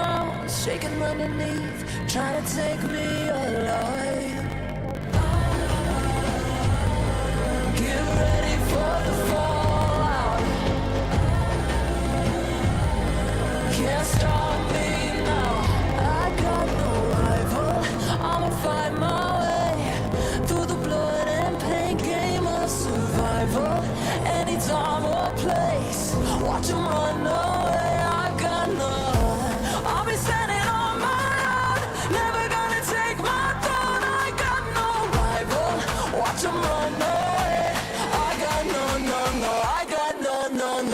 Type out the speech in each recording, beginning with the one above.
battlegrounds, shaking underneath, trying to take me alive. Get ready for the fallout. Can't stop me now. I got no rival. I'ma find my way through the blood and pain game of survival. Anytime or place, watch 'em run away. I got none. I'll be standing on my own, never gonna take my throne. I got no rival. Watch 'em run away. I got no, I got no rival.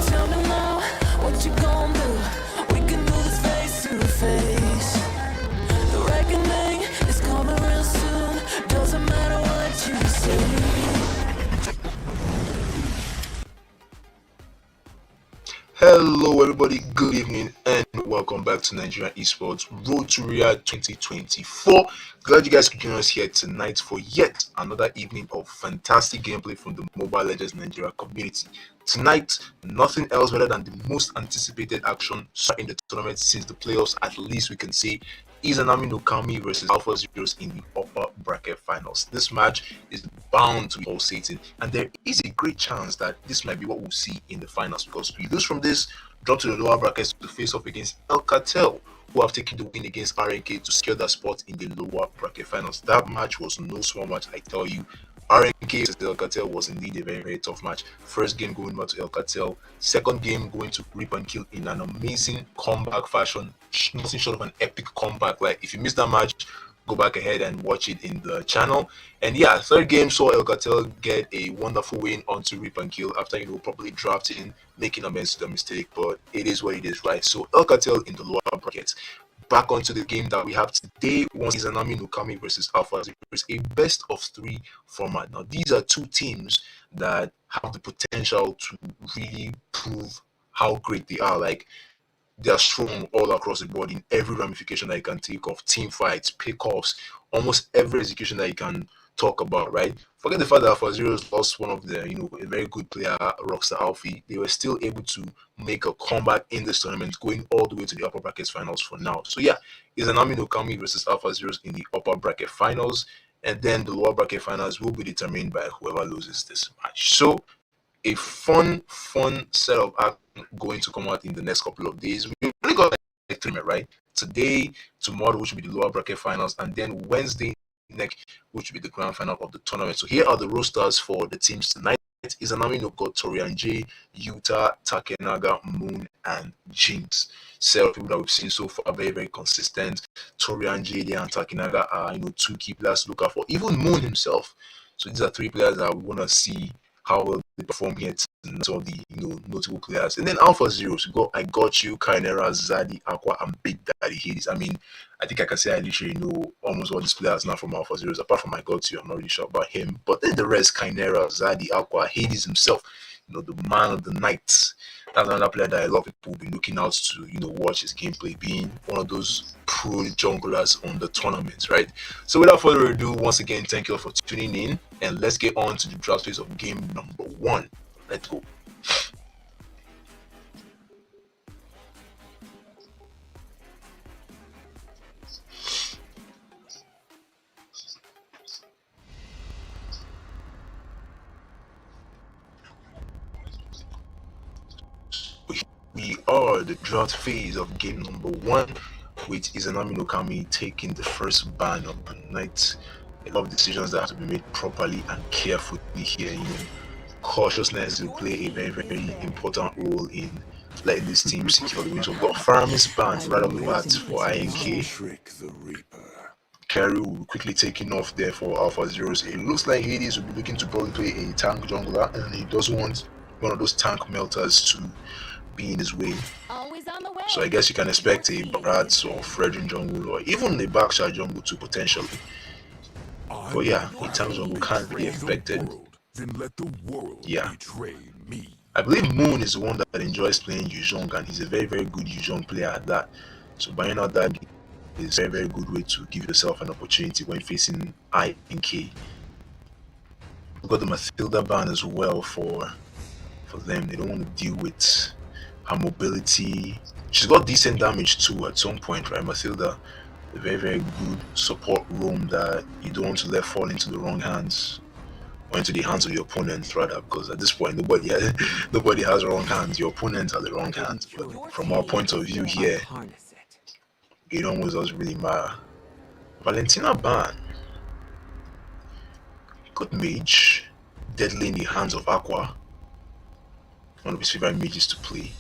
Tell me now, what you gon' do? We can do this face to face. The reckoning is coming real soon. Doesn't matter what you say. Hello everybody, good evening and welcome back to Nigerian Esports Road to Riyadh 2024. Glad you guys could join us here tonight for yet another evening of fantastic gameplay from the Mobile Legends Nigeria community. Tonight, nothing else better than the most anticipated action in the tournament since the playoffs, at least we can say. Izanami No Kami versus Alpha Zeros in the upper bracket finals. This match is bound to be pulsating, and there is a great chance that this might be what we'll see in the finals, because we lose from this, drop to the lower brackets to face off against El Cartel, who have taken the win against RNK to secure that spot in the lower bracket finals. That match was no small match, I tell you. RNK versus El Cartel was indeed a very, very tough match. First game going back to El Cartel, second game going to Rip and Kill in an amazing comeback fashion, nothing short of an epic comeback. Like, if you missed that match, go back ahead and watch it in the channel. And yeah, third game saw El Cartel get a wonderful win onto Rip and Kill after, probably drafting, making amends to the mistake, but it is what it is, right? So El Cartel in the lower bracket. Back onto the game that we have today, once Izanami No Kami versus Alpha Zeros, a best of 3 format. Now, these are two teams that have the potential to really prove how great they are. Like, they are strong all across the board in every ramification that you can think of. Team fights, pickoffs, almost every execution that you can talk about, right? Forget the fact that Alpha Zeros lost one of their, a very good player, Rockstar Alfie. They were still able to make a comeback in this tournament, going all the way to the upper brackets finals for now. So yeah, Izanami No Kami versus Alpha Zeros in the upper bracket finals, and then the lower bracket finals will be determined by whoever loses this match. So a fun set of action going to come out in the next couple of days. We only got like 3 minutes, right? Today, tomorrow, which will be the lower bracket finals, and then Wednesday next, which will be the grand final of the tournament. So here are the rosters for the teams tonight. Izanami No Kami, Torian J, Utah, Takenaga, Moon, and Jinx. Set of people that we've seen so far, very, very consistent. Torian J and Takenaga are, two key players to look out for. Even Moon himself. So these are 3 players that we want to see how well they perform here. Some of the notable players. And then Alpha Zeros, I got you, Kynera, Zadi, Aqua, and Big Daddy Hades. I mean, I think I can say I literally know almost all these players now from Alpha Zeros, apart from I got you. I'm not really sure about him. But then the rest, Kynera, Zadi, Aqua, Hades himself, the man of the night. That's another player that a lot of people will be looking out to, watch his gameplay, being one of those pro junglers on the tournament, right? So without further ado, once again, thank you all for tuning in, and let's get on to the draft phase of game number 1. Let's go. We are the draft phase of game number 1, with Izanami No Kami taking the first ban of the night. A lot of decisions that have to be made properly and carefully here. Cautiousness will play a very, very important role in letting this team secure the win. So we've got Farmers ban right off the bat for INK. Carry will quickly taking off there for Alpha Zeros. It looks like Hades will be looking to probably play a tank jungler, and he doesn't want one of those tank melters to be in his way. So I guess you can expect a Bratz or Fredrin jungle, or even a Backshot jungle too, potentially. But yeah, in terms of what can't be expected, Then let the world yeah. betray me. I believe Moon is the one that enjoys playing Yuzhong, and he's a very, very good Yuzhong player at that. So buying out that game is a very, very good way to give yourself an opportunity when facing I and K. We've got the Mathilda ban as well for them. They don't want to deal with her mobility. She's got decent damage too at some point, right? Mathilda, a very, very good support roam that you don't want to let fall into the wrong hands. Or into the hands of your opponent rather, because at this point nobody has wrong hands. Your opponents are the wrong hands. But from our point of view here, it almost doesn't really matter. Valentina Ban, good mage, deadly in the hands of Aqua, one of his favorite mages to play.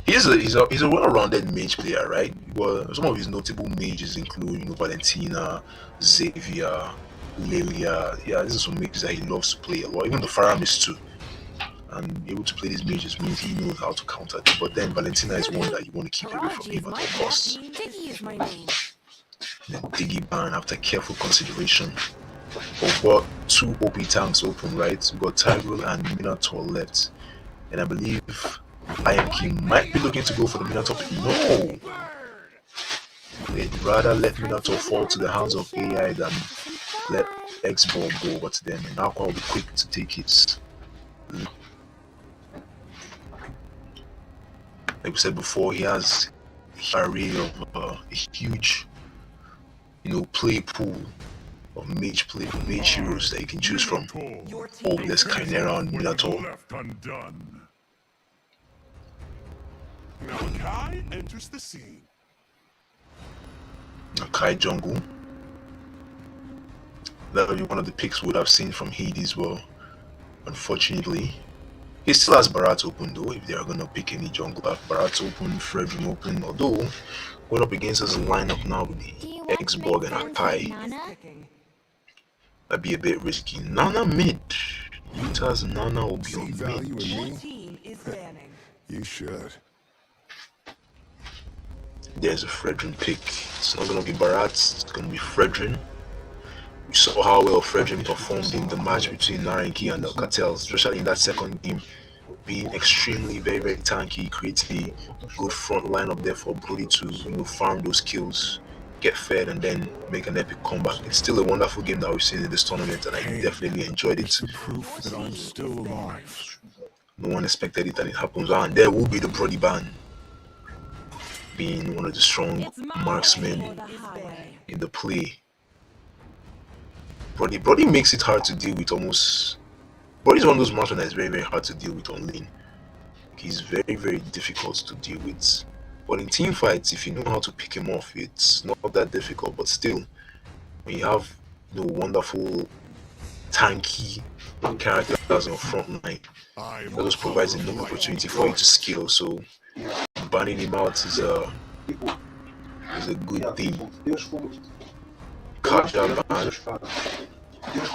He's a well-rounded mage player, right? Well, some of his notable mages include Valentina, Xavier, Lelia. Yeah, these are some mages that he loves to play a lot. Even the Faramis too. And able to play these mages means he knows how to counter them. But then Valentina is one that you want to keep away from him at all costs. Then Diggy ban after careful consideration. We've got two OP tanks open, right? We've got Tigreal and Minotaur left. And I believe IMK might be looking to go for the Minotaur. No! They'd rather let Minotaur fall to the hands of AI than let X-Ball go over to them, and Aqua will be quick to take his. Like we said before, he has an array of a huge, play pool of mage heroes that you can choose from. Oh, there's Chimera and Minotaur. Now Kai enters the scene. Kai jungle. That would be one of the picks we would have seen from Hades. Well, unfortunately, he still has Barat open though. If they are gonna pick any jungler, Barat open, Fredrin open. Although going up against us a lineup now with the X-Borg and Akai, that'd be a bit risky. Nana mid. Utah's Nana will be on mid. You should. There's a Fredrin pick. It's not gonna be Barat. It's gonna be Fredrin. We saw how well Fredrin performed in the match between Narenki and Alcatel, especially in that second game, being extremely very, very tanky, creates a good front line up there for Brody to farm those kills, get fed, and then make an epic comeback. It's still a wonderful game that we've seen in this tournament, and I definitely enjoyed it. Proof that I'm still alive. No one expected it, and it happens. And there will be the Brody ban, being one of the strong marksmen in the play. Brody makes it hard to deal with almost. Brody's one of those marksmen that is very, very hard to deal with on lane. He's very, very difficult to deal with. But in team fights, if you know how to pick him off, it's not that difficult. But still, when you have wonderful tanky characters on front line, that just provides enough opportunity for you to scale. So banning him out is a good thing. Kaja ban.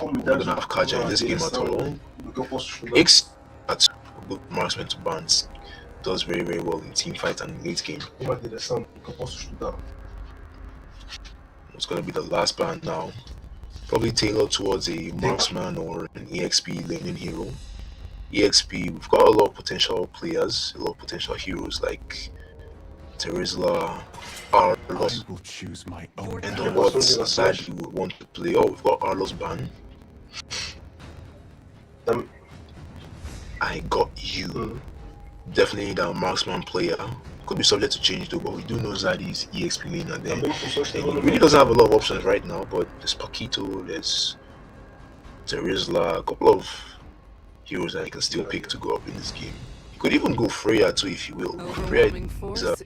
We're gonna have Kaja in this game at all. X at good marksman to bans. Does very, very well in team fight and late game. It's gonna be the last ban now. Probably tailored towards a marksman or an EXP laning hero. EXP, we've got a lot of potential players, a lot of potential heroes like Terizla, Arlos, and on what side you would want to play. Oh, we've got Arlos ban. I got you. Definitely that marksman player. Could be subject to change though, but we do know Zadi's EXP lane, and then he really doesn't have a lot of options right now. But there's Paquito, there's Terizla, a couple of heroes that he can still pick to go up in this game. You could even go Freya too if you will. Freya is a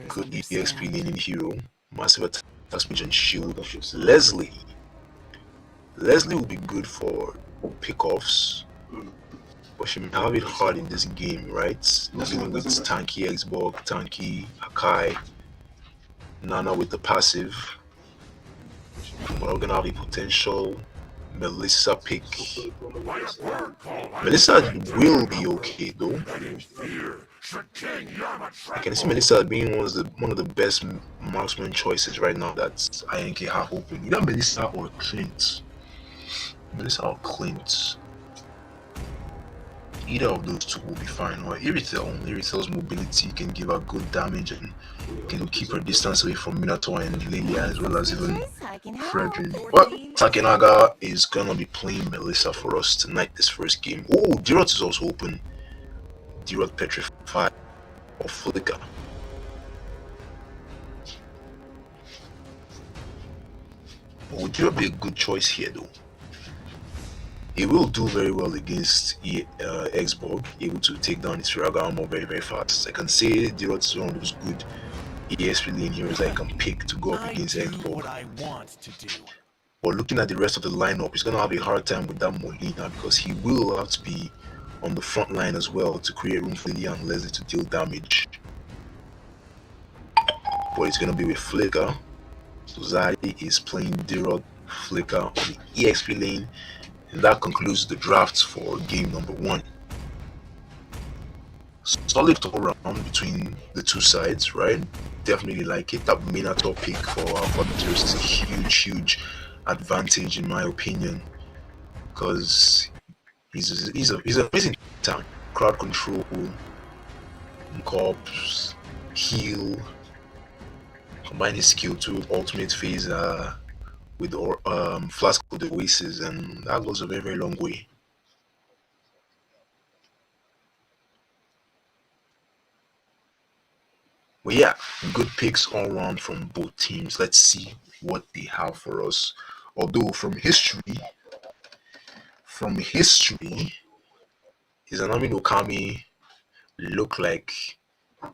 good EXP laning hero, massive attack speed and shield. Leslie will be good for pickoffs, but she may have it hard in this game, right? Dealing with tanky Xbox, tanky Akai, Nana with the passive. We're gonna have a potential Melissa pick. Melissa will be okay though. I can see Melissa being one of the best marksman choices right now that INK have open. Either Melissa or Clint. Melissa or Clint. Either of those two will be fine. Or Iritel's mobility can give her good damage and can keep her distance away from Minato and Lilia, as well as even Fredrin. But Takenaga is gonna be playing Melissa for us tonight, this first game. Oh, Dirot is also open. Dirot Petrified or Flicker. Would Dirot be a good choice here though? He will do very well against Xborg, able to take down his Firaga armor very, very fast. I can say Dirot is one of those good ESP lane heroes I can pick to go up against Xborg. But looking at the rest of the lineup, he's going to have a hard time with that Molina because he will have to be on the front line as well to create room for Lilia and Leslie to deal damage. But it's going to be with Flicker. So Zari is playing Dirot Flicker on the EXP lane. And that concludes the draft for game number 1. Solid all round between the two sides, right? Definitely like it. That Minato pick for Volunteers is a huge advantage in my opinion, because he's an amazing tank. Crowd control, corps, heal, combine his skill to ultimate phase with Flask of the Oasis, and that goes a very, very long way. But yeah, good picks all around from both teams. Let's see what they have for us. Although from history, Izanami No Kami look like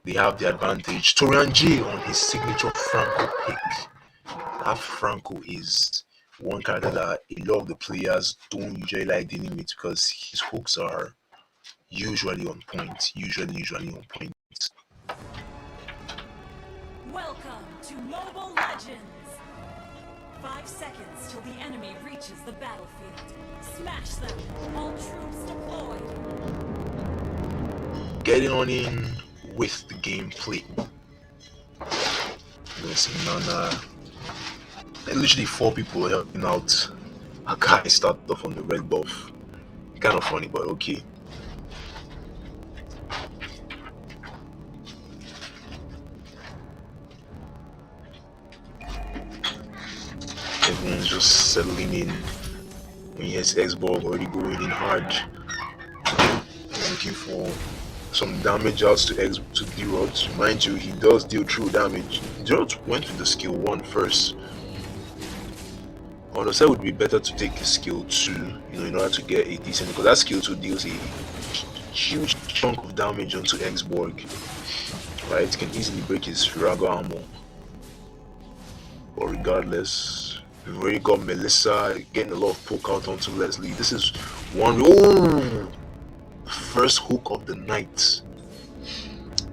they have the advantage. Torian J on his signature Franco pick. That Franco is one character that a lot of the players don't usually like dealing with because his hooks are usually on point. Usually on point. Welcome to Mobile Legends! 5 seconds till the enemy reaches the battlefield. Smash them! All troops deployed! Getting on in with the gameplay. Let's see, Nana. Literally 4 people helping out. A guy started off on the red buff. Kind of funny, but okay. Everyone's just settling in. When yes, Xborg already going in hard. Looking for some damage outs to Dirot. Mind you, he does deal true damage. Dirot went with the skill 1 first. On the side, would be better to take the skill 2, in order to get a decent, because that skill 2 deals a huge chunk of damage onto Xborg. Right, it can easily break his Firaga armor. But regardless, we've already got Melissa getting a lot of poke out onto Leslie. This is one. Oh, first hook of the night. This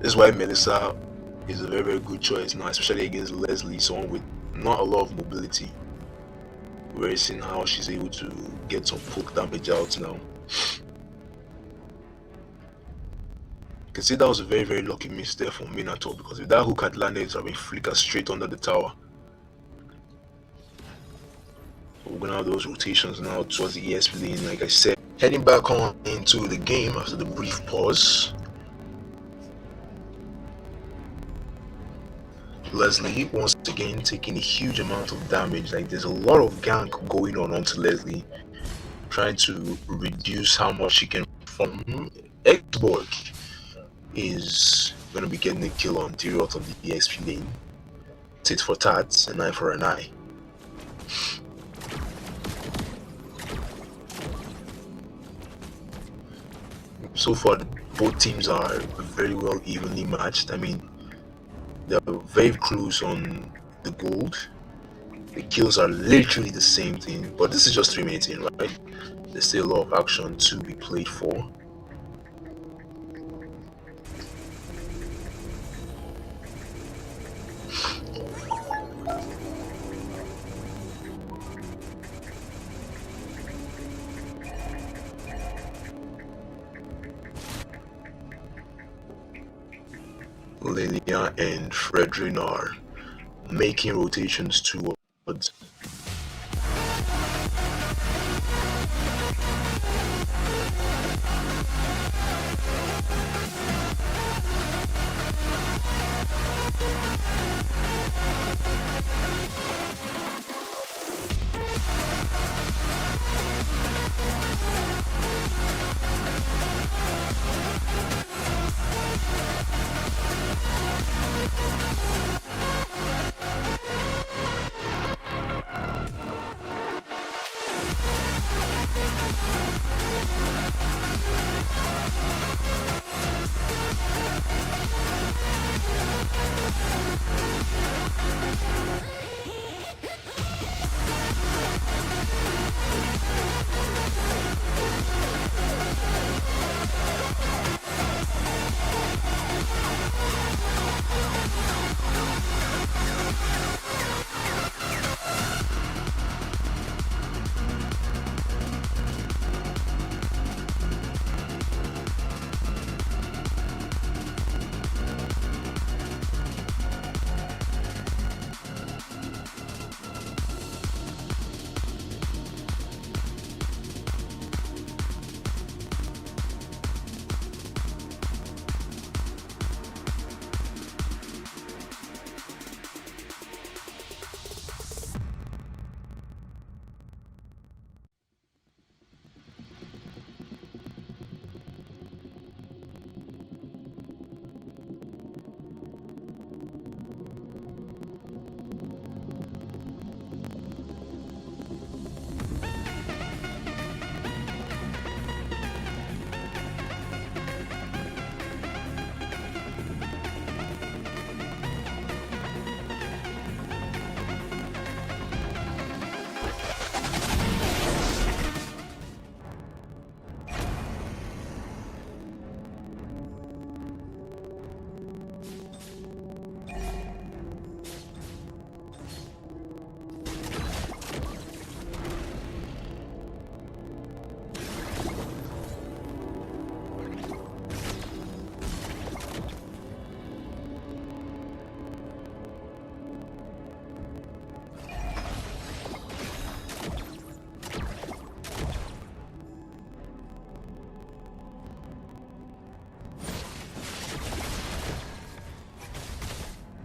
is why Melissa is a very, very good choice now, especially against Leslie, someone with not a lot of mobility. We're seeing how she's able to get some poke damage out now. You can see that was a very, very lucky miss there from Minato, because if that hook had landed, it would have been flickered straight under the tower. We're gonna have those rotations now towards the ESP lane, like I said. Heading back on into the game after the brief pause. Leslie once again taking a huge amount of damage. Like there's a lot of gank going on onto Leslie, trying to reduce how much she can from Xborg. Is gonna be getting a kill on Dirot on the ESP lane. Tit for tat, an eye for an eye. So far, both teams are very well evenly matched. I mean, they're very close on the gold. The kills are literally the same thing, but this is just 3 minutes in, right? There's still a lot of action to be played for. Lilia and Fredrin are making rotations towards.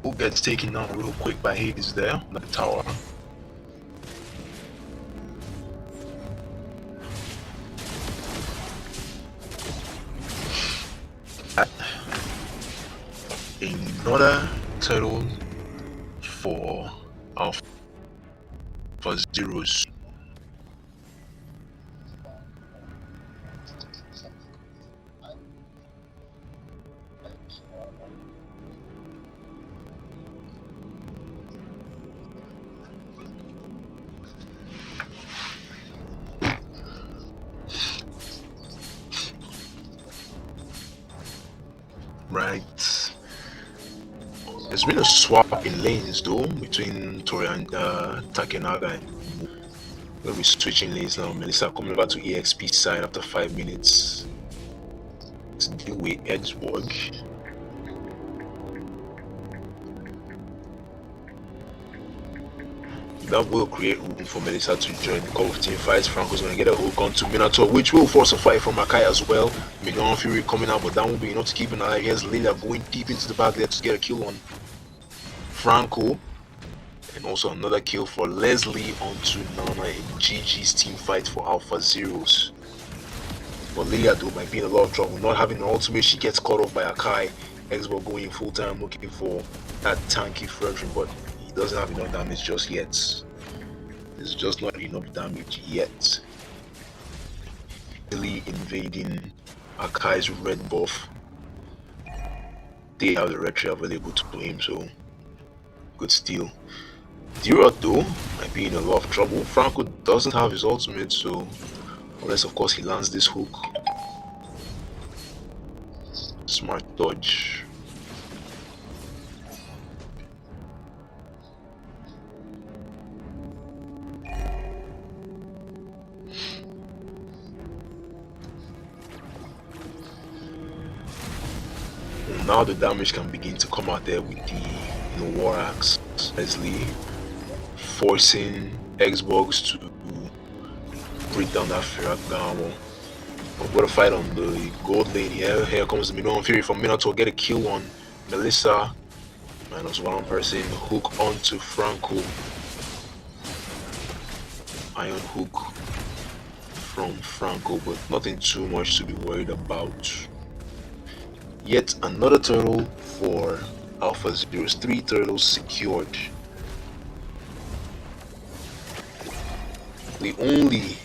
Who gets taken down real quick by Hades there, the tower. Another turtle for Alpha Zeros. Right. There's been a swap in lanes though between Tori and Takenaga. And we'll be switching lanes now. Melissa coming over to EXP side after 5 minutes to deal with Edgeborg. That will create room for Melissa to join the Call of Team fights. Franco's going to get a hook onto Minotaur, which will force a fight from Makai as well. Megan Fury coming out, but that won't be enough to keep an eye. Here's Lilia going deep into the back there to get a kill on Franco. And also another kill for Leslie onto Nana in GG's team fight for Alpha Zeros. But Lilia though might be in a lot of trouble. Not having an ultimate, she gets caught off by Akai. Xbox going full time looking for that tanky Frederick, but he doesn't have enough damage just yet. There's just not enough damage yet. Really invading Akai's red buff. They have the red tree available to him, so good steal. Dira though might be in a lot of trouble. Franco doesn't have his ultimate, so unless of course he lands this hook. Smart dodge. now the damage can begin to come out there with the War Axe. Leslie forcing Xbox to break down that Ferragamo. What a fight on the gold lane here. Here comes the Minoan Fury from Minotaur. Get a kill on Melissa. Minus one person. Hook onto Franco. Iron hook from Franco, but nothing too much to be worried about. Yet another turtle for Alpha Zeros. 3 turtles secured. The only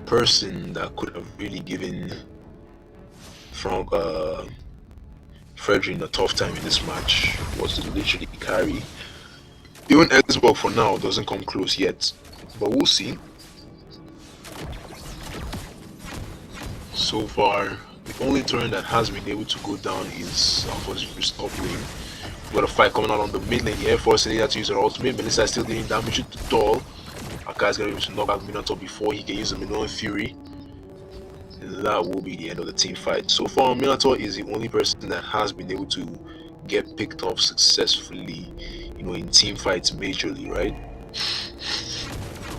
person that could have really given Frederick a tough time in this match was literally carry. Even Xbox for now doesn't come close yet, but we'll see. So far, the only turn that has been able to go down is Alpha's top lane. Got a fight coming out on the mid lane here, forcing Leah to use her ultimate. Melissa is still dealing damage to the doll. Akai's gonna be able to knock out Minotaur before he can use the Minoan Fury. And that will be the end of the team fight. So far, Minotaur is the only person that has been able to get picked off successfully, in team fights majorly, right?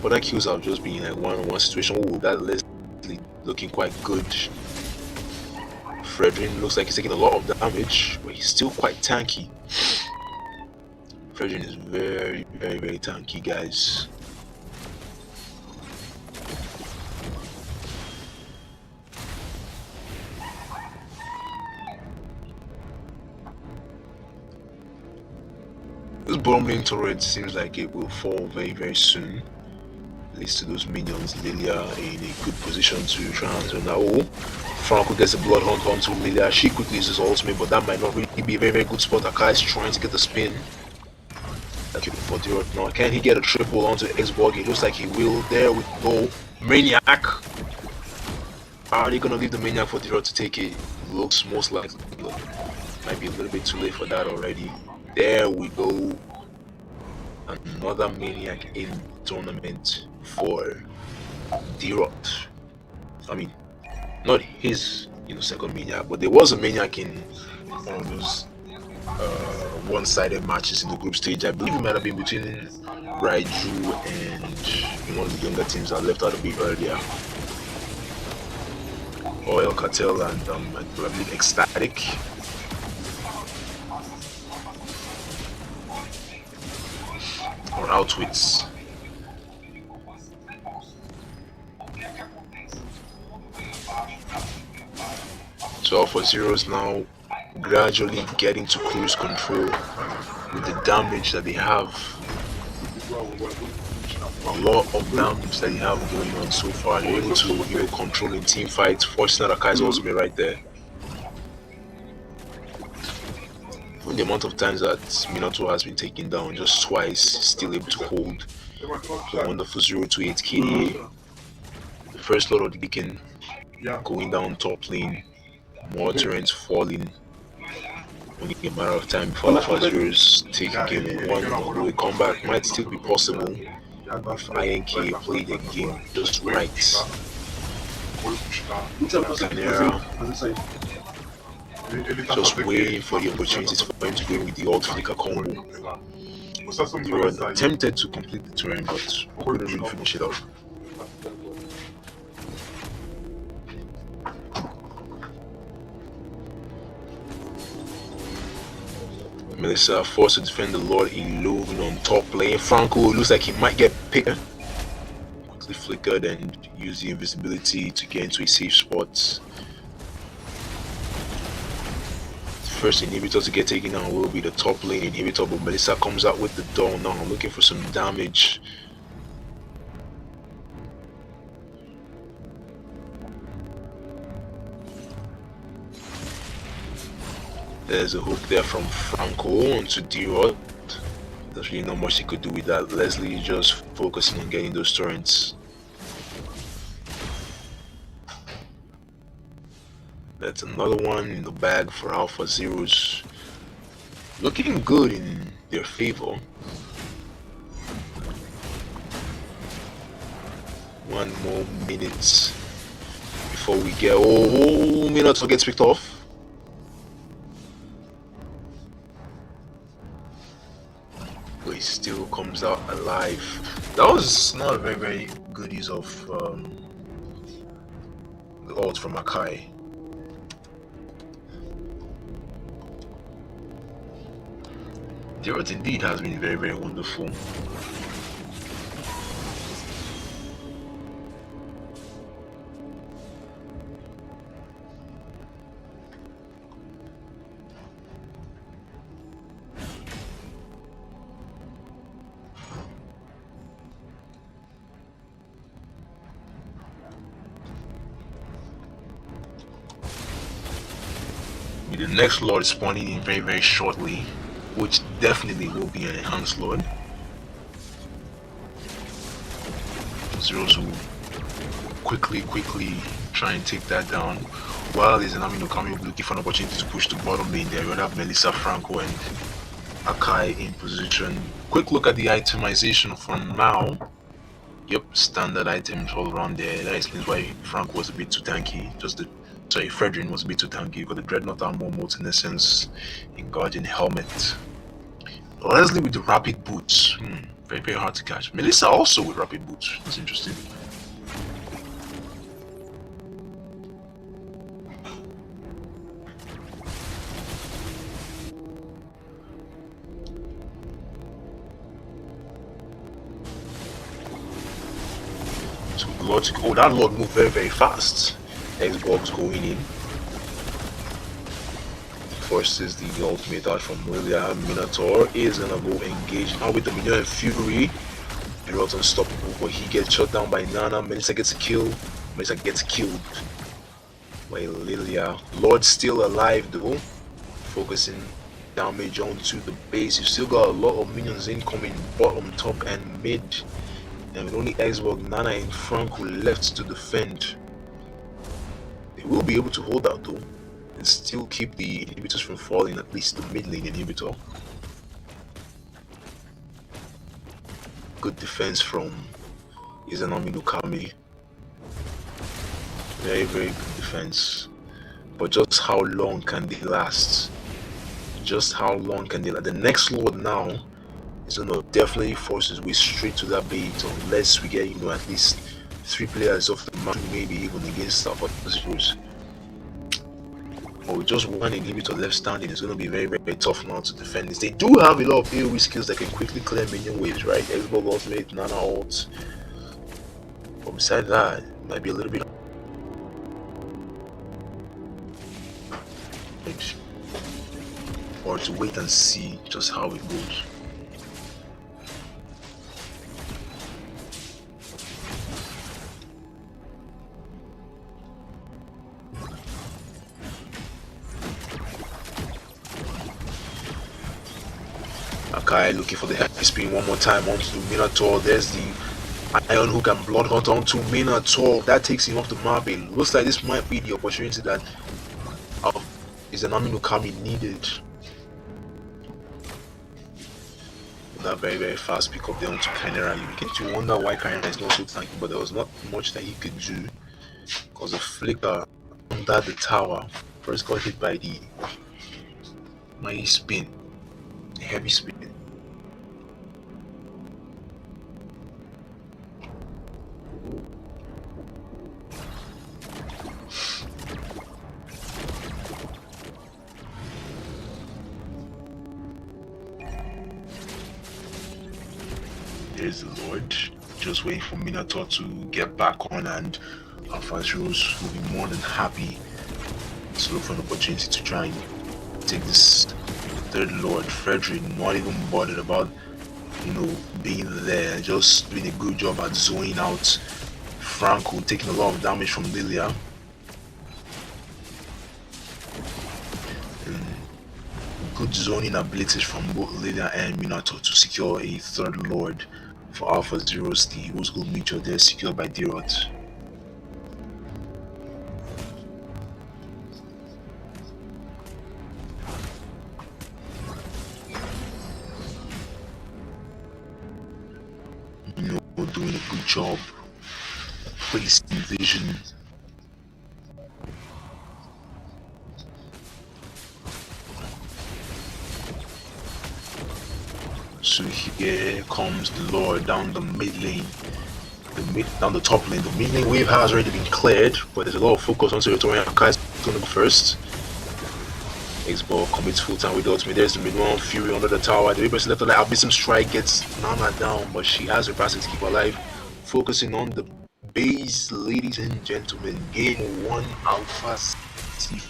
But that kills have just been like one-on-one situation. Oh, that Leslie looking quite good. Frederick looks like he's taking a lot of damage, but he's still quite tanky. Frederick is very, very, very tanky, guys. This bottom lane turret seems like it will fall very, very soon. At least to those minions. Lilia in a good position to try and turn that. Oh, Franco gets a blood hunt onto Lilia. She quickly uses ultimate, but that might not really be a very, very good spot. Akai is trying to get the spin. Now, can he get a triple onto Xborg? It looks like he will. There we go. Maniac. Are they gonna leave the Maniac for Diro to take it? Looks most likely. Might be a little bit too late for that already. There we go. Another Maniac in tournament for D-Rot. I mean, not his second Maniac, but there was a Maniac in one of those one-sided matches in the group stage. I believe it might have been between Raiju and one of the younger teams that left out a bit earlier. Or El Cartel and I believe Ecstatic. Or Outwits. So Alpha Zeros now gradually getting to cruise control with the damage that they have. A lot of damage that they have going on so far. They're able to control in team fights, forcing out Akai's ultimate right there. When the amount of times that Minato has been taken down just twice, still able to hold the wonderful 028 KDA. The first lot of the beacon going down top lane, more turrets falling. Only a matter of time before Alpha Zeros take game 1, although a comeback might still be possible if INK play the game just right. Just waiting for the opportunities for him to go with the ult flicker combo. They were attempted to complete the turn, but couldn't really finish it off. Melissa forced to defend the Lord Illumin on top lane. Franco looks like he might get picked. Quickly flickered and used the invisibility to get into a safe spot. First inhibitor to get taken down will be the top lane inhibitor, but Melissa comes out with the doll now, looking for some damage. There's a hook there from Franco onto D-Rod. There's really not much he could do with that. Leslie just focusing on getting those turrets. That's another one in the bag for Alpha Zeros. Looking good in their favor. 1 more minute before we get... Oh, Minato gets picked off. but he still comes out alive. That was not a very, very good use of the ult from Akai. Geralt indeed has been very, very wonderful. The next Lord spawning in very, very shortly, which definitely will be an enhanced Lord. Zeros will quickly try and take that down. While Izanami No Kami will be looking for an opportunity to push the bottom lane there. We have Melissa, Franco, and Akai in position. Quick look at the itemization from Mao. Yep, standard items all around there. That explains why Franco was a bit too tanky. Fredrin was a bit too tanky because the Dreadnought Armor, Molten Essence, in Guardian Helmet. Leslie with the Rapid Boots. Very, very hard to catch. Melissa also with Rapid Boots. That's interesting. So logical. Oh, that Lord moved very, very fast. Xbox going in. Forces the ultimate out from Lilia. Minotaur is gonna go engage now with the Minion and Fury. Geralt unstoppable, but he gets shot down by Nana. Melissa gets a kill. Melissa gets killed by Lilia. Lord still alive though. Focusing damage onto the base. You still got a lot of minions incoming bottom, top, and mid. And with only Xbox, Nana, and Franco left to defend. They will be able to hold out though and still keep the inhibitors from falling, at least the mid lane inhibitor. Good defense from Izanami No Kami. Very, very good defense. But just how long can they last? Just how long can they last? The next Lord now is gonna definitely force his way straight to that bait unless we get, at least 3 players off the map, maybe even against our oppositions. But with just one inhibitor left standing, it's going to be very, very tough now to defend this. They do have a lot of AoE skills that can quickly clear minion waves, right? Xbox ultimate, Nana ult. But besides that, it might be a little bit. Or to wait and see just how it goes. Akai looking for the heavy spin one more time onto the Minotaur. There's the Iron Hook and Blood Hunt onto Minotaur. That takes him off the map. It looks like this might be the opportunity that Izanami No Kami needed. That very, very fast pick up there onto Chimera. You get to wonder why Chimera is not so tanky, but there was not much that he could do because the flicker under the tower first got hit by the mighty spin, the heavy spin. There's the Lord, just waiting for Minotaur to get back on, and Alpha's Rose will be more than happy to look for an opportunity to try and take this third Lord. Frederick not even bothered about being there, just doing a good job at zoning out Franco, taking a lot of damage from Lilia. Good zoning abilities from both Lilia and Minotaur to secure a third Lord for Alpha Zero's the Rose Gold Meteor there, secured by Derot. Doing a good job placing vision. So here comes the Lord down the mid lane. Down the top lane. The mid lane wave has already been cleared, but there's a lot of focus on territorial. Kai's going to go first. X-Ball commits full time with the ultimate. There's the mid one. Fury under the tower. The person left, like Abyssum Strike gets Nana down, but she has her passing to keep her alive. Focusing on the base, ladies and gentlemen. Game 1 Alpha C.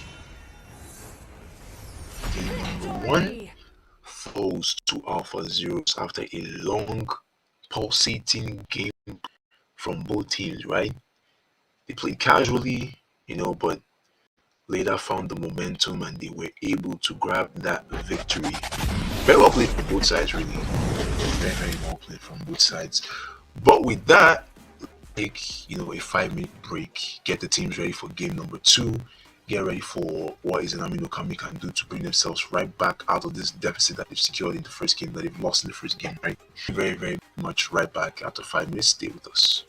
Game number 1 falls to Alpha Zeros after a long pulsating game from both teams, right? They played casually, but later found the momentum and they were able to grab that victory. Very well played from both sides, really. Very, very well played from both sides. But with that, take a 5-minute break, get the teams ready for game number 2, get ready for what Izanami No Kami can do to bring themselves right back out of this deficit that they've secured in the first game, that they've lost in the first game, right? Very, very much right back after 5 minutes. Stay with us.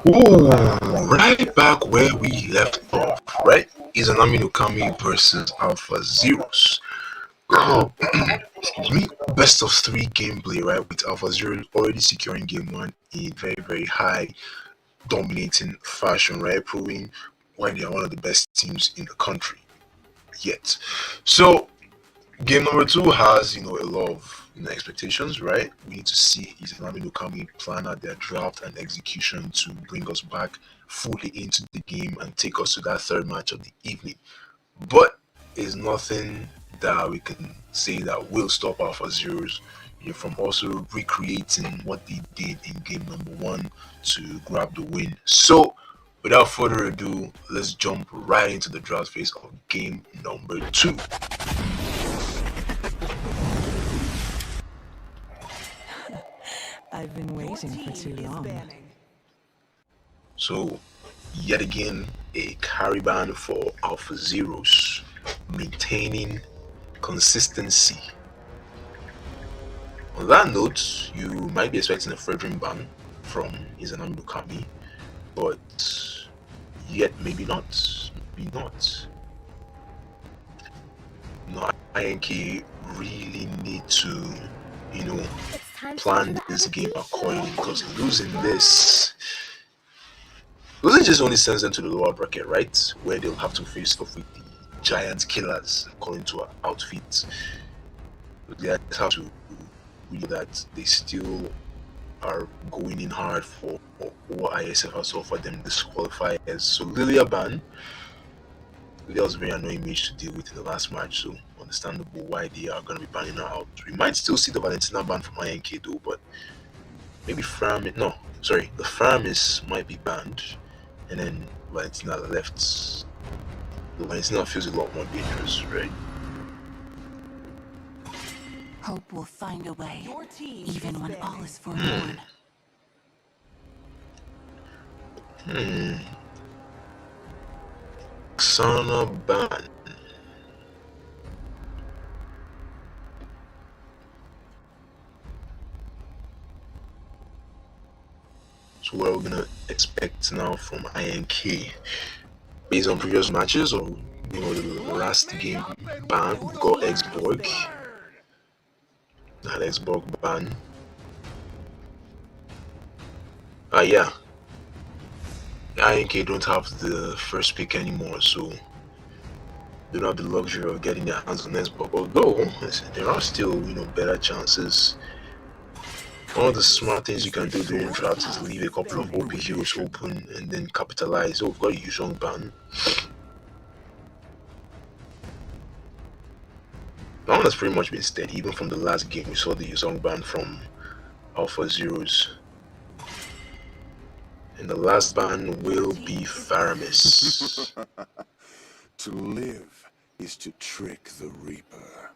Ooh, right back where we left off, right? Izanami No Kami versus Alpha Zeros. Oh, excuse me. Best of three gameplay, right? With Alpha Zero already securing game one in very, very high, dominating fashion, right? Proving why they are one of the best teams in the country yet. So, game number two has, a lot of expectations, right? We need to see Izanami No Kami plan out their draft and execution to bring us back fully into the game and take us to that third match of the evening. But it's nothing that we can say that will stop Alpha Zeros from also recreating what they did in game number one to grab the win. So, without further ado, let's jump right into the draft phase of game number two. I've been waiting for too long. So, yet again, a Caravan for Alpha Zeros, maintaining consistency. On that note, you might be expecting a Fredrin ban from Izanami No Kami, but yet maybe not. Maybe not. No, INK really need to, plan this game accordingly, because losing this just only sends them to the lower bracket, right? Where they'll have to face off with the giant killers according to our outfits. But they have to read that they still are going in hard for what IESF has offered them, this qualifiers. So Lilia ban. Lilia was a very annoying match to deal with in the last match, so understandable why they are going to be banning her out. We might still see the Valentina ban from INK though, but maybe the Framis might be banned, and then Valentina left. The Valentina feels a lot more dangerous, right? Hope will find a way, Your team even is when banning. all is forlorn. Xana ban. So what are we gonna expect now from INK? Based on previous matches, or the last game ban, we got Xborg. That Xborg ban. Yeah. INK don't have the first pick anymore, so they don't have the luxury of getting their hands on Xborg. Although there are still better chances. One of the smart things you can do during drafts is leave a couple of OP heroes open and then capitalize. Oh, we've got a Yuzhong ban. That one has pretty much been steady. Even from the last game, we saw the Yuzhong ban from Alpha Zeros. And the last ban will be Faramis. To live is to trick the Reaper.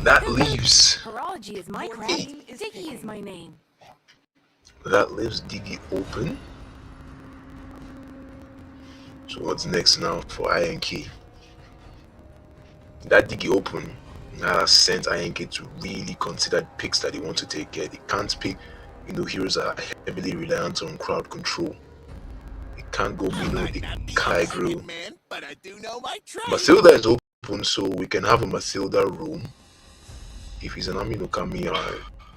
That leaves Horology is my craft. Diggy is my name. Diggy open. So what's next now for INK? That Diggy open has sent INK to really consider picks that they want to take care. They can't pick, heroes are heavily reliant on crowd control. They can't go below the Kai Grill. Mathilda is open, so we can have a Mathilda room. If Izanami No Kami are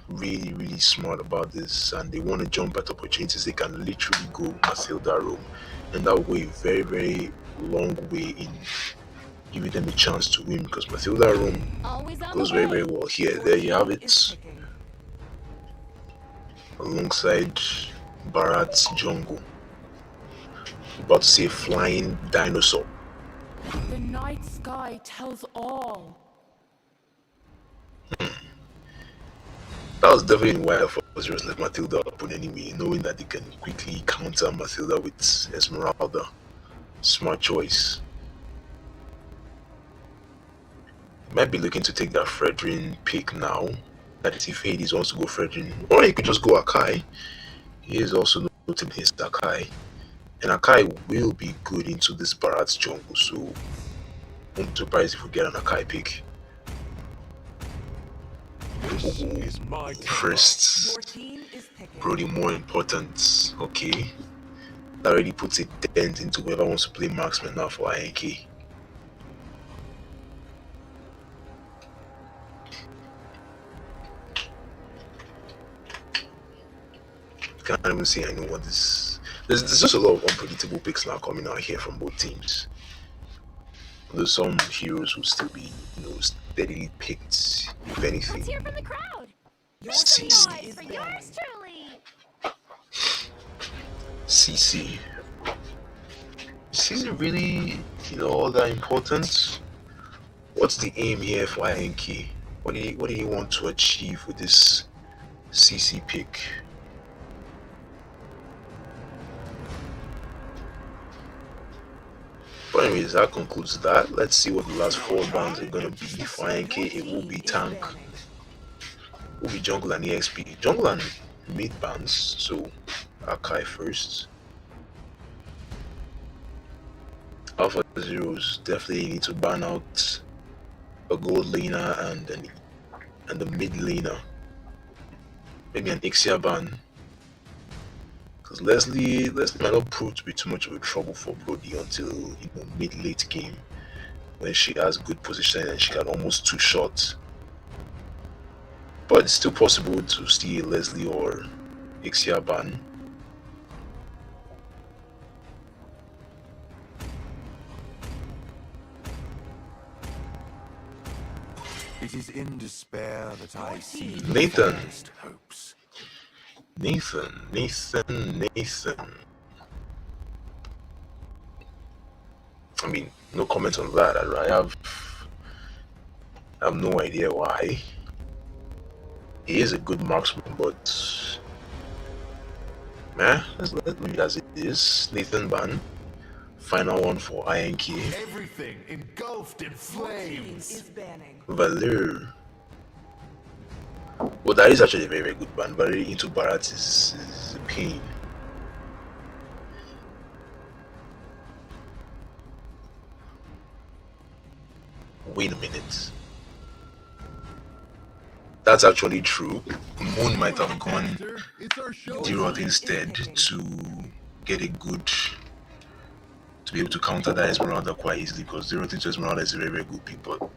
really, really smart about this and they want to jump at opportunities, they can literally go Mathilda room, and that will go a very, very long way in giving them a chance to win, because Mathilda room goes very, very well here. There you have it, alongside Bharat's jungle. About to say flying dinosaur. The night sky tells all. That was definitely why I was left Mathilda open anyway, knowing that they can quickly counter Mathilda with Esmeralda. Smart choice. Might be looking to take that Fredrin pick now. That is, if Hades wants to go Fredrin, or he could just go Akai. He is also noting his Akai, and Akai will be good into this Bharat's jungle, so I'm surprised if we get an Akai pick. This is my First, Your team is picking. Brody more important. Okay. That already puts a dent into whoever wants to play marksman now for INK. Can't even say I know what this. There's just a lot of unpredictable picks now coming out here from both teams. There's some heroes will still be, steadily picked, if anything. Let's hear from the crowd. CC. For yours truly. CC. Is CC really, all that important? What's the aim here for INK? What do you want to achieve with this CC pick? But anyways, that concludes that. Let's see what the last 4 bands are gonna be. For INK, it will be tank, it will be jungle and EXP. Jungle and mid bands, so Akai first. Alpha Zeros definitely need to ban out a gold laner and the mid laner. Maybe an Ixia ban. Because Leslie might not prove to be too much of a trouble for Brody until mid-late game, when she has good position and she can almost 2-shot. But it's still possible to steal Leslie or Ixia ban. It is in despair that I see Nathan. hopes. Nathan. I mean, no comment on that. I have no idea why. He is a good marksman, but let's leave it as it is. Nathan ban. Final one for INK. Everything engulfed in flames. Is banning. Valeur. Well, that is actually a very, very good ban. Valeur into Barat is a pain. Wait a minute. That's actually true. Moon might have gone D-Rod instead to get a good, to be able to counter that Esmeralda quite easily, because 0 into Esmeralda is a very, very good pick. But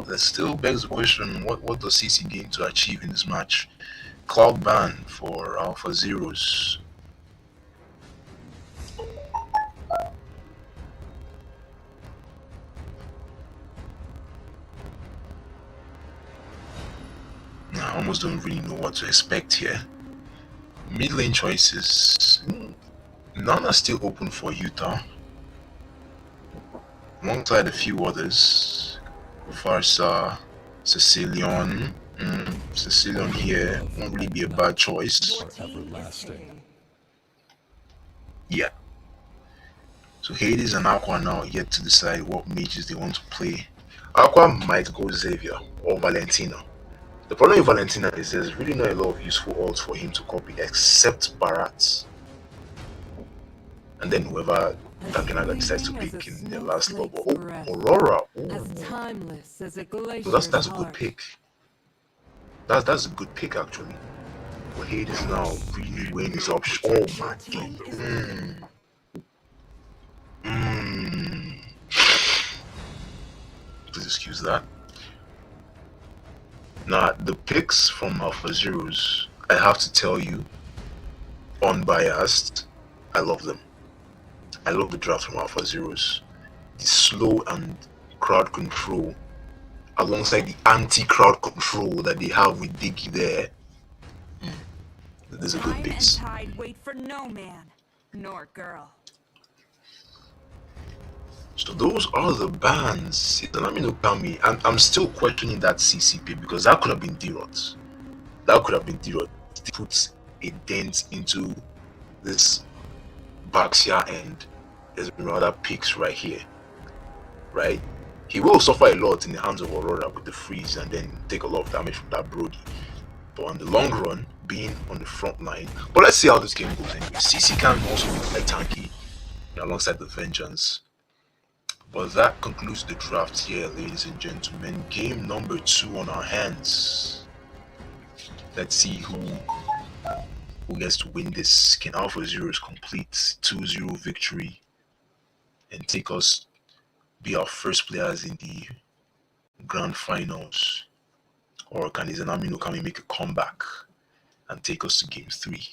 that still begs the question: what does CC gain to achieve in this match? Cloud ban for Alpha Zeros. I almost don't really know what to expect here. Mid lane choices. None are still open for Utah. Alongside a few others. Farsa, Sicilian. Sicilian here won't really be a bad choice. Everlasting. Yeah. So Hades and Aqua now yet to decide what mages they want to play. Aqua might go Xavier or Valentina. The problem with Valentina is there's really not a lot of useful ults for him to copy except Barat. And then whoever Takanaga decides to pick in the last level. Oh, Aurora. As timeless as a glacier. So that's a good pick. That's a good pick actually. But Hades now really weighing his options. Oh my god. Please excuse that. Now, the picks from Alpha Zeros, I have to tell you, unbiased, I love them. I love the draft from Alpha Zeros. The slow and crowd control, alongside the anti-crowd control that they have with Diggy there. These are good Time picks. and tide wait for no man nor girl. So those are the bans. Izanami No Kami. I'm still questioning that CCP because that could have been D-Rot. That could have been D-Rot. It puts a dent into this Baxia and Esmeralda picks right here. Right? He will suffer a lot in the hands of Aurora with the freeze and then take a lot of damage from that Brody. But on the long run, being on the front line. But let's see how this game goes anyway. CC can also be quite tanky alongside the Vengeance. But that concludes the draft here, ladies and gentlemen. Game number 2 on our hands. Let's see who gets to win this. Can Alpha Zeros complete 2-0 victory and take us, be our first players in the grand finals? Or can Izanami No Kami make a comeback and take us to game 3?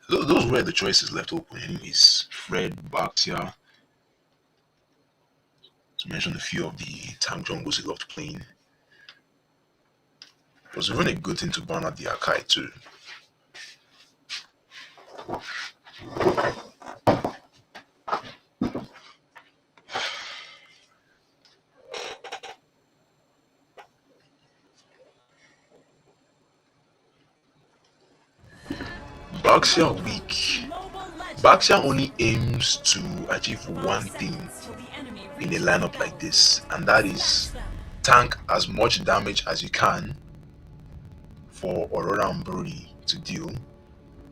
Those were the choices left open anyways. Fred, Baxia, to mention a few of the tank jungles he loved playing. It was even a good thing to ban out the Akai too. Baxia weak. Baxia only aims to achieve one thing in a lineup like this, and that is tank as much damage as you can for Aurora and Brody to deal,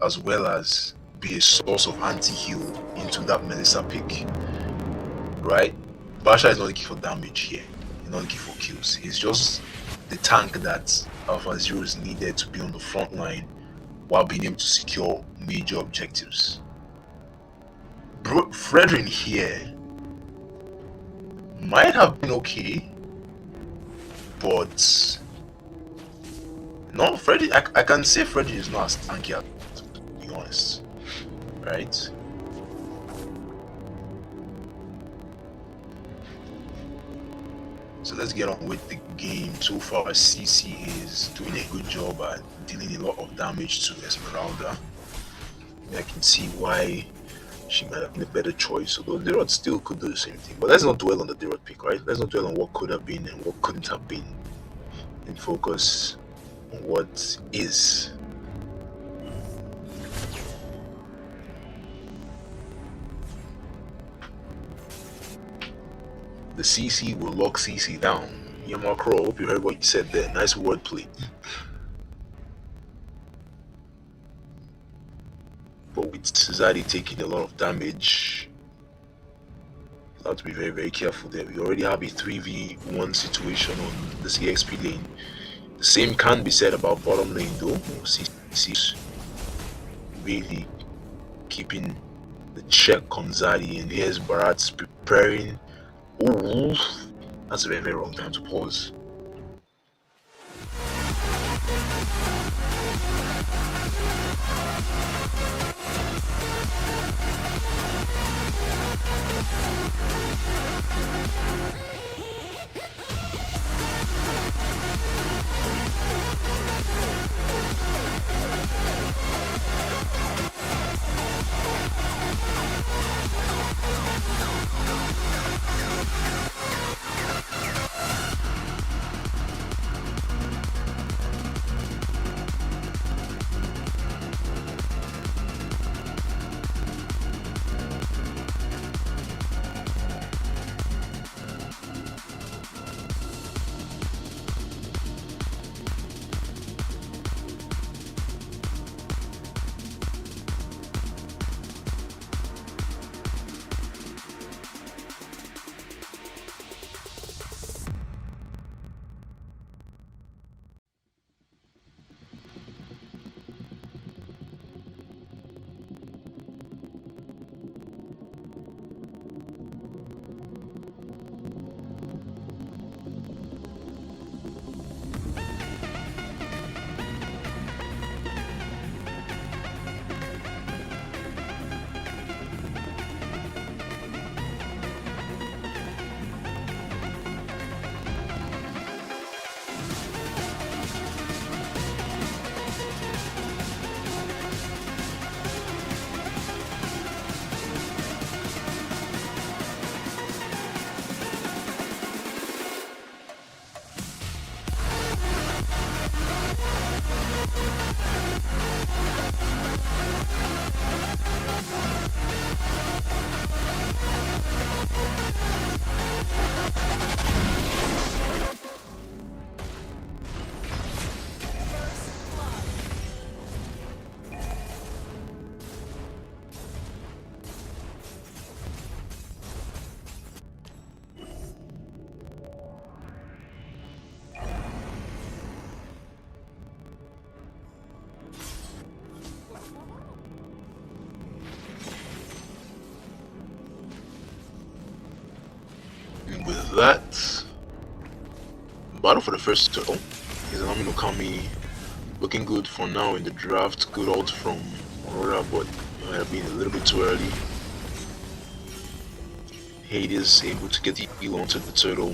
as well as be a source of anti-heal into that Melissa pick. Right? Basha is not looking for damage here. He's not looking for kills. He's just the tank that Alpha Zero is needed to be on the front line while being able to secure major objectives. Fredrin here might have been okay, but no, Freddy. I can say Freddy is not as tanky as, to be honest, right? So let's get on with the game. So far, CC is doing a good job at dealing a lot of damage to Esmeralda. I can see why she might have been a better choice, although Derot still could do the same thing. But let's not dwell on the Derot pick, right? Let's not dwell on what could have been and what couldn't have been, and focus on what is. The CC will lock CC down. Yamakro, hope you heard what you said there. Nice wordplay. But with Cesari taking a lot of damage, you have to be very, very careful there. We already have a 3v1 situation on the CXP lane. The same can be said about bottom lane though. CC really keeping the check on Zadi, and here's Barat's preparing. Ooh, that's a very, very wrong time to pause. that, battle for the first turtle. Izanami No Kami looking good for now in the draft. Good ult from Aurora, but might have been a little bit too early. Hades able to get the heal onto the turtle.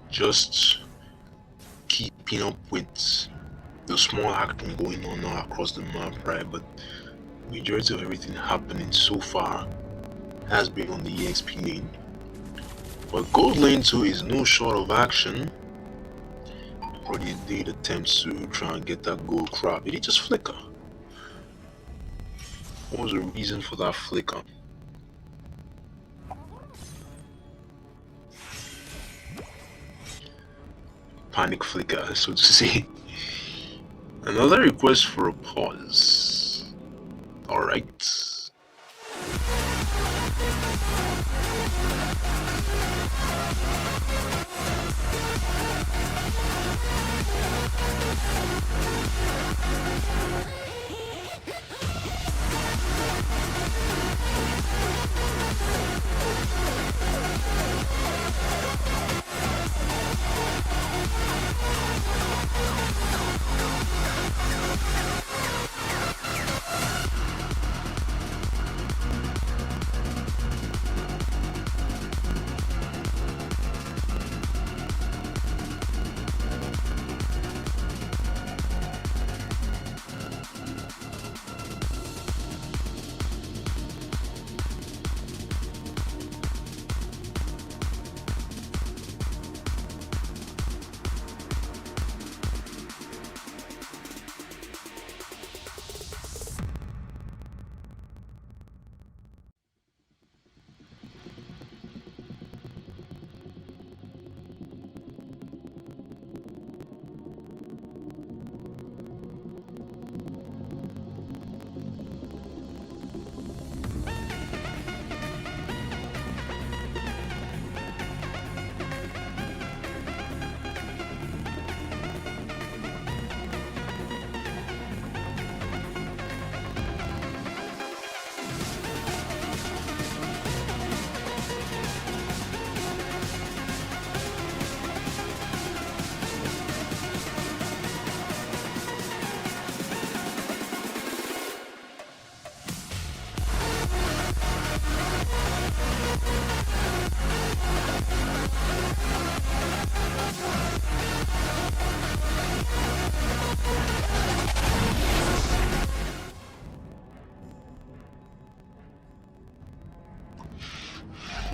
Just keeping up with the small action going on now across the map, right? But majority of everything happening so far has been on the EXP lane. But gold lane 2 is no short of action. Brody did attempt to try and get that gold crab. Did he just flicker? What was the reason for that flicker? Panic flicker, so to say. Another request for a pause. Alright.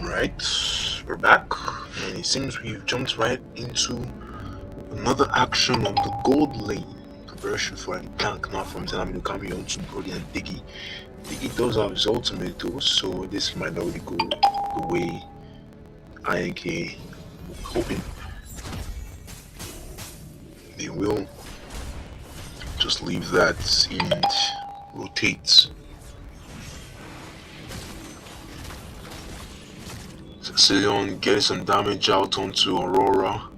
Right, we're back, and it seems we've jumped right into another action on the gold lane. Preparation for a gank now from Izanami No Kami onto Brody and Diggy. Diggy does have his ultimate though, so this might not really go the way INK was hoping. They will just leave that and rotate. Sicilian getting some damage out onto Aurora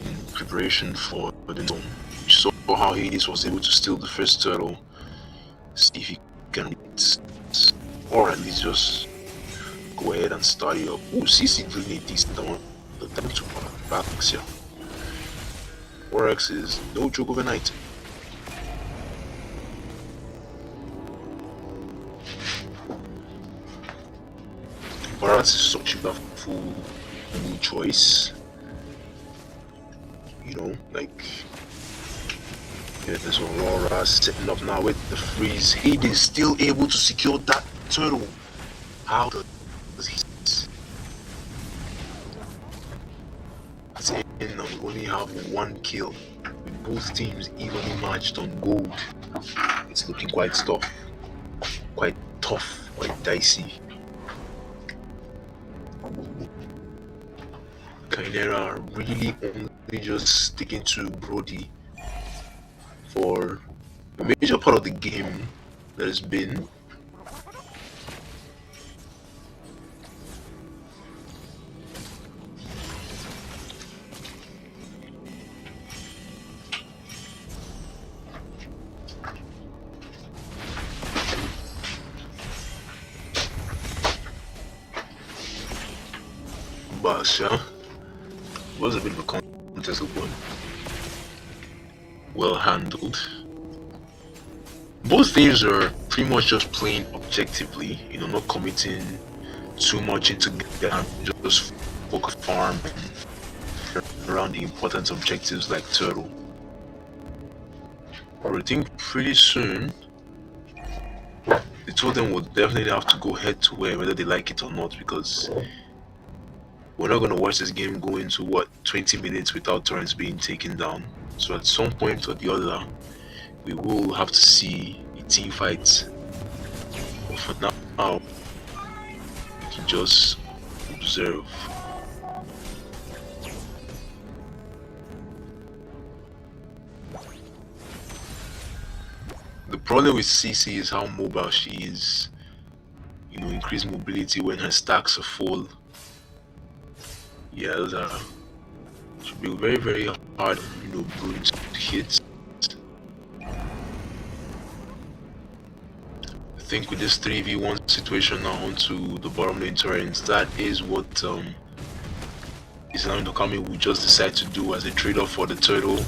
in preparation for the zone. We saw how Hades was able to steal the first turtle. See if he can, or at least just go ahead and start it up. Oh, CC doing a decent one. The damage to backs here. 4x is no joke overnight. Perhaps is such a wonderful choice. You know, like, yeah, this Aurora setting up now with the freeze. Hades still able to secure that turtle. How does he? That's it. Now we only have one kill. With both teams evenly matched on gold. It's looking quite tough, quite dicey. Chimera are really only just sticking to Brody for a major part of the game that has been Basha was a bit of a contested one. Well handled. Both teams are pretty much just playing objectively, not committing too much into the game, just focus farm around the important objectives like turtle. But I think pretty soon the two of them will definitely have to go head to head whether they like it or not, because we're not going to watch this game go into 20 minutes without turrets being taken down. So at some point or the other, we will have to see a team fight. But for now, we can just observe. The problem with CC is how mobile she is. Increased mobility when her stacks are full. Yeah, those should be very, very hard, brutes to hit. I think with this 3v1 situation now onto the bottom lane turrets, that is what Izanami No Kami will just decide to do as a trade-off for the turtle.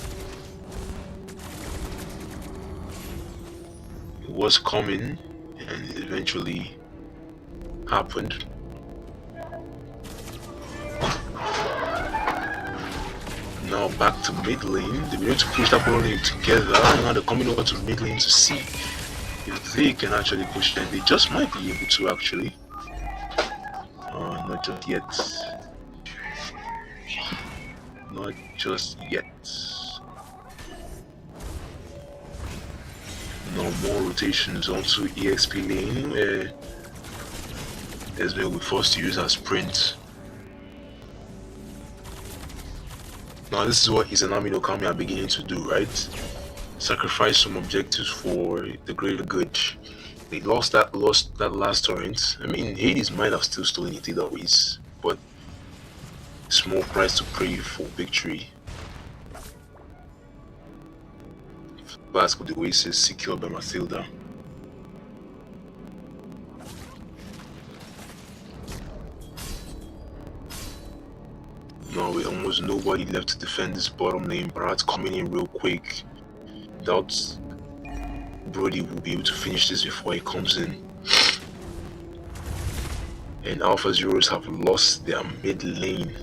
It was coming, and it eventually happened. Now back to mid lane. They need to push that bottom lane together. Now they're coming over to mid lane to see if they can actually push them. They just might be able to actually. Not just yet. Not just yet. No more rotations onto EXP lane where Esme will be forced to use her sprint. Now this is what Izanami No Kami are beginning to do, right? Sacrifice some objectives for the greater good. They lost that last torrent. I mean, Hades might have still stolen it either ways, but small price to pay for victory. Flask of the Oasis secured by Mathilda. Now with almost nobody left to defend this bottom lane, Barat's coming in real quick. Doubt Brody will be able to finish this before he comes in. And Alpha Zeros have lost their mid lane.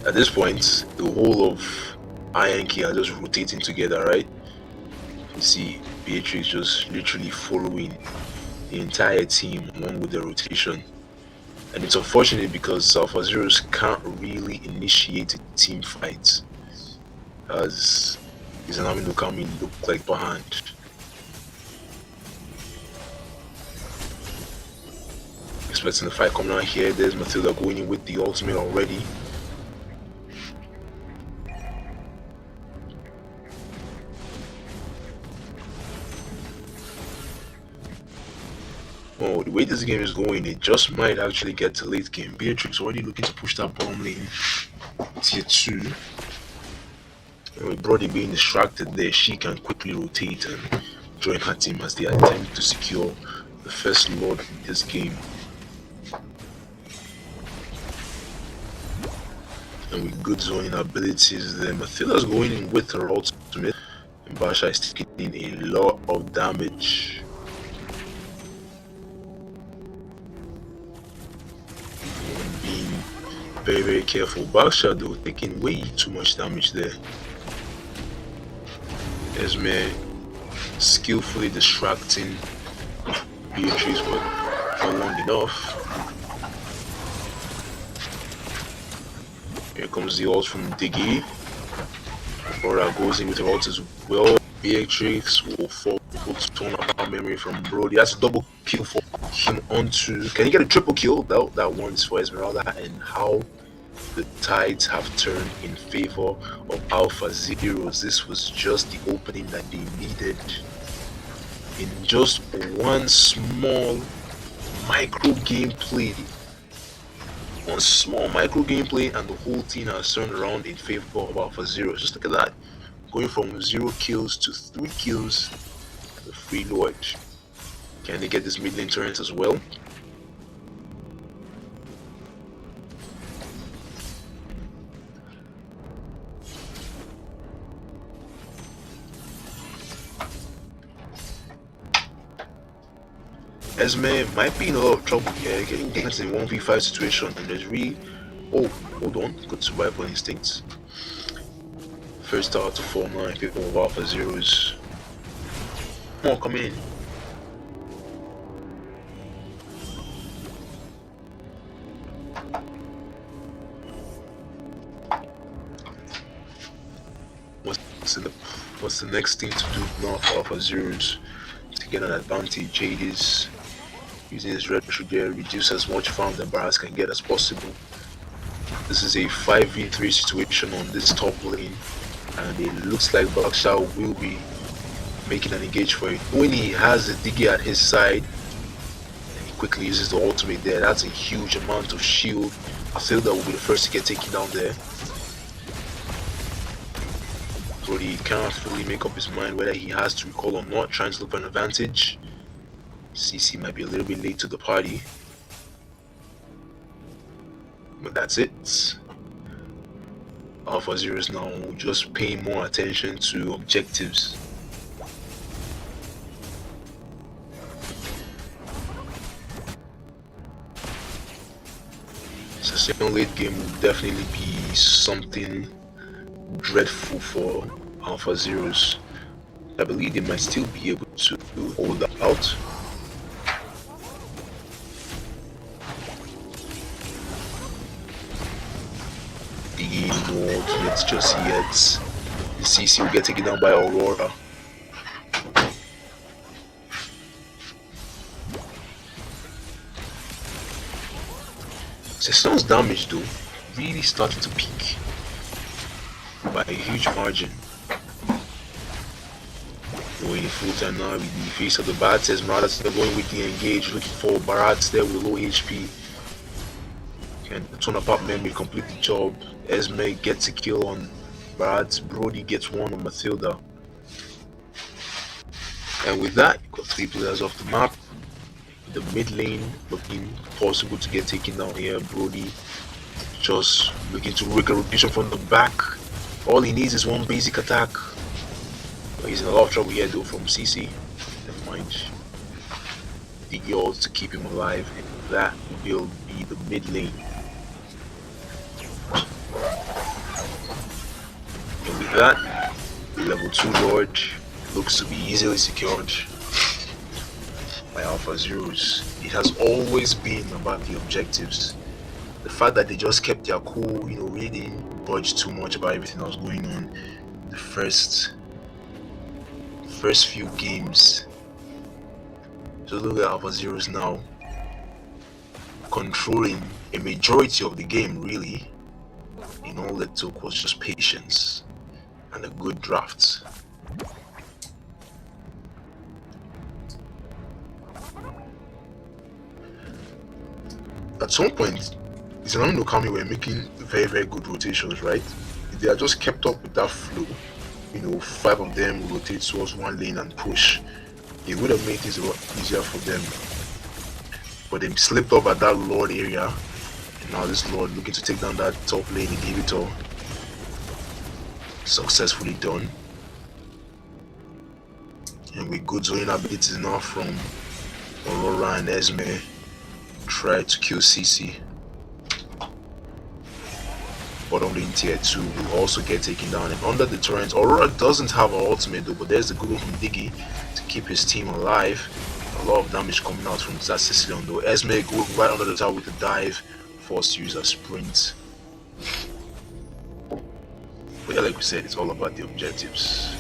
At this point, the whole of Ianki are just rotating together, right? You see Beatrix just literally following the entire team along with the rotation. And it's unfortunate because Alpha Zeros can't really initiate a team fight, as Izanami No Kami look like behind. Expecting the fight coming out here. There's Mathilda going in with the ultimate already. Oh, the way this game is going, it just might actually get to late game. Beatrix already looking to push that bottom lane tier 2. And with Brody being distracted there, she can quickly rotate and join her team as they attempt to secure the first Lord in this game. And with good zoning abilities there, Mathilda's going in with her ultimate, and Basha is taking a lot of damage. Very, very careful. Basha though taking way too much damage there. Esme skillfully distracting Beatrice, but not long enough. Here comes the ult from Diggy. Aurora goes in with her ult as well. Beatrix will fall to our memory from Brody. That's a double kill for him onto. Can he get a triple kill? That one is for Esmeralda, and how the tides have turned in favor of Alpha Zeros. This was just the opening that they needed. In just one small micro gameplay, and the whole team has turned around in favor of Alpha Zeros. Just look at that, going from 0 kills to 3 kills. The Free Lord. Can they get this mid lane turret as well? Esme might be in a lot of trouble here, getting games in 1v5 situation, and there's really... Oh, hold on, good survival instincts. First tower to fall now in favor of Alpha Zeros. More come in. What's the next thing to do now for Alpha Zeros to get an advantage? Jade is using his red trigger, reduce as much farm that Barras can get as possible. This is a 5v3 situation on this top lane, and it looks like Blackshaw will be making an engage for it. When he has the Diggy at his side, and he quickly uses the ultimate there, that's a huge amount of shield. Matilda will be the first to get taken down there. So he can't fully make up his mind whether he has to recall or not, trying to look for an advantage. CC might be a little bit late to the party, but that's it. Alpha Zeros now just paying more attention to objectives. So late game will definitely be something dreadful for Alpha Zeros. I believe they might still be able to hold that out. No ultimates just yet. The CC will get taken down by Aurora. Session's damage though really started to peak by a huge margin. Going full time now with the face of the bats as Maradas they're going with the engage, looking for Barats there with low HP. Can turn apart memory, complete the job. Esme gets a kill on Barats, Brody gets one on Matilda. And with that, you got 3 players off the map. The mid lane looking possible to get taken down here. Brody just looking to break a rotation from the back. All he needs is one basic attack. But he's in a lot of trouble here though from CC. Never mind. The yards to keep him alive, and that will be the mid lane. And with that, level 2 Lord looks to be easily secured by Alpha Zeros. It has always been about the objectives. The fact that they just kept their cool, really didn't budge too much about everything that was going on the first few games. So look at Alpha Zeros now controlling a majority of the game really. All it took was just patience and a good draft. At some point, Izanami No Kami were making very, very good rotations, right? If they had just kept up with that flow, 5 of them would rotate towards one lane and push. It would have made things a lot easier for them. But they slipped up at that Lord area. And now this Lord looking to take down that top lane inhibitor. Successfully done. And with good zoning abilities now from Aurora and Esme, try to kill CC. Bottom lane tier 2 will also get taken down, and under the turret, Aurora doesn't have an ultimate though, but there's the good one from Diggy to keep his team alive. A lot of damage coming out from that Sicilian though. Esme going right under the tower with the dive, forced to use a sprint. But yeah, like we said, it's all about the objectives.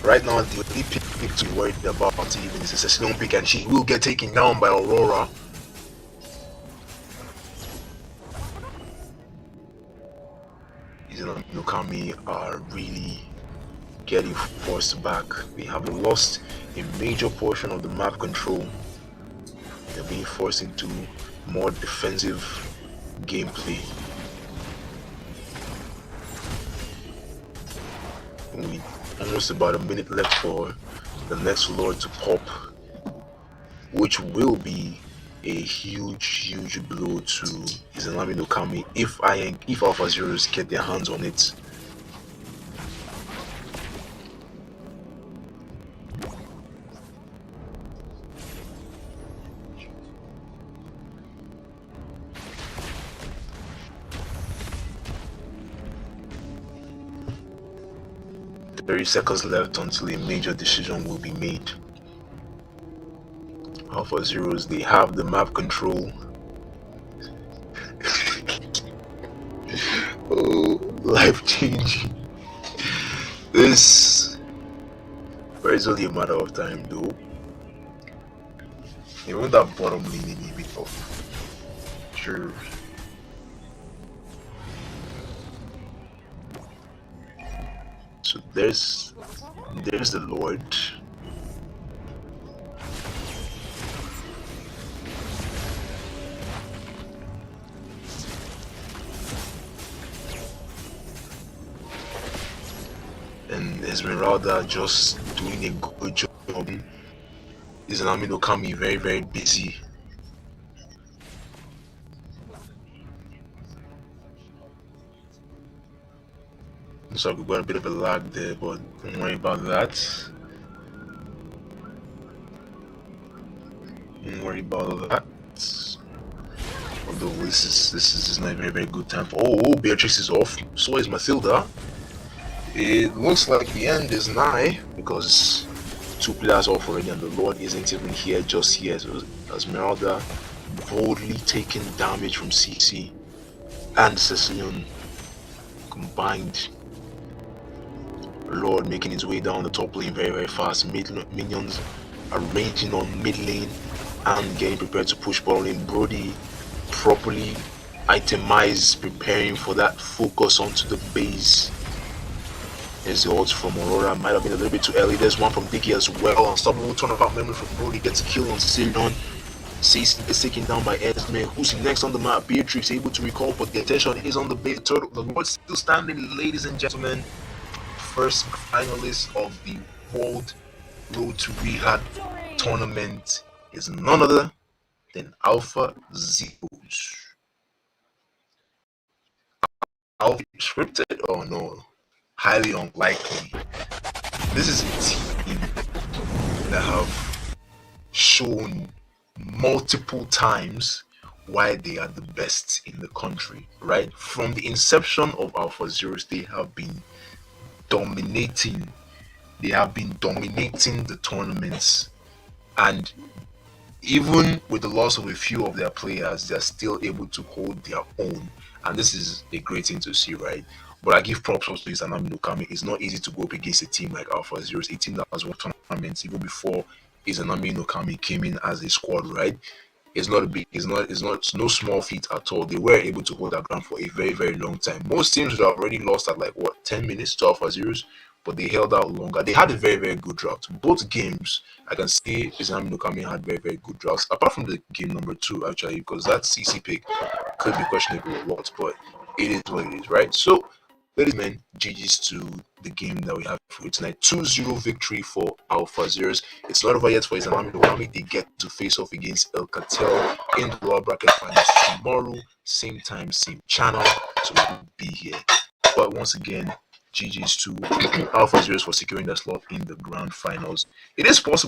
Right now, the only pick pick to be worried about even it's a Session pick, and she will get taken down by Aurora. Izanami No Kami are really getting forced back. They have lost a major portion of the map control. They're being forced into more defensive gameplay. With almost about a minute left for the next Lord to pop, which will be a huge blow to Izanami No Kami if Alpha Zeros get their hands on it. Seconds left until a major decision will be made. Alpha Zeros, they have the map control. Oh, life changing. This, but it's only a matter of time though. Even that bottom lane a bit off. Sure. So there's the Lord. And Esmeralda just doing a good job. Izanami No Kami very busy. Looks like we got a bit of a lag there, but don't worry about that. Don't worry about that. Although this is not a very good time for. Oh, Beatrice is off. So is Mathilda. It looks like the end is nigh because 2 players off already, and the Lord isn't even here just yet. So Esmeralda boldly taking damage from CC and Cecilion combined. Lord making his way down the top lane very fast. Minions arranging on mid lane and getting prepared to push bottom lane. Brody properly itemized, preparing for that focus onto the base. There's the odds from Aurora. Might have been a little bit too early. There's one from Dicky as well. Unstoppable turnabout memory from Brody. Gets a kill on Sirion. Cease is taken down by Esme. Who's next on the map? Beatrix able to recall, but the attention is on the base. The Lord still standing, ladies and gentlemen. First finalist of the World Road to Riyadh tournament is none other than Alpha Zeros. Alpha scripted? Oh no, highly unlikely. This is a team that have shown multiple times why they are the best in the country, right? From the inception of Alpha Zeros, they have been dominating. They have been dominating the tournaments, and even with the loss of a few of their players, they're still able to hold their own, and this is a great thing to see, right? But I give props to Izanami No Kami. It's not easy to go up against a team like Alpha Zeros, a team that has won tournaments even before Izanami No Kami came in as a squad, right? It's no small feat at all. They were able to hold that ground for a very long time. Most teams would have already lost at like 10 minutes to Alpha Zeros, but they held out longer. They had a very good drought. Both games, I can say Izanami No Kami had very good droughts. Apart from the game number 2, actually, because that CC pick could be questionable a lot, but it is what it is, right? So, ladies and gentlemen, GG's to the game that we have for tonight. 2-0 victory for Alpha Zeros. It's not over yet for Izanami No Kami. They get to face off against El Cartel in the lower bracket finals tomorrow. Same time, same channel. So we will be here. But once again, GG's to Alpha Zeros for securing the slot in the grand finals. It is possible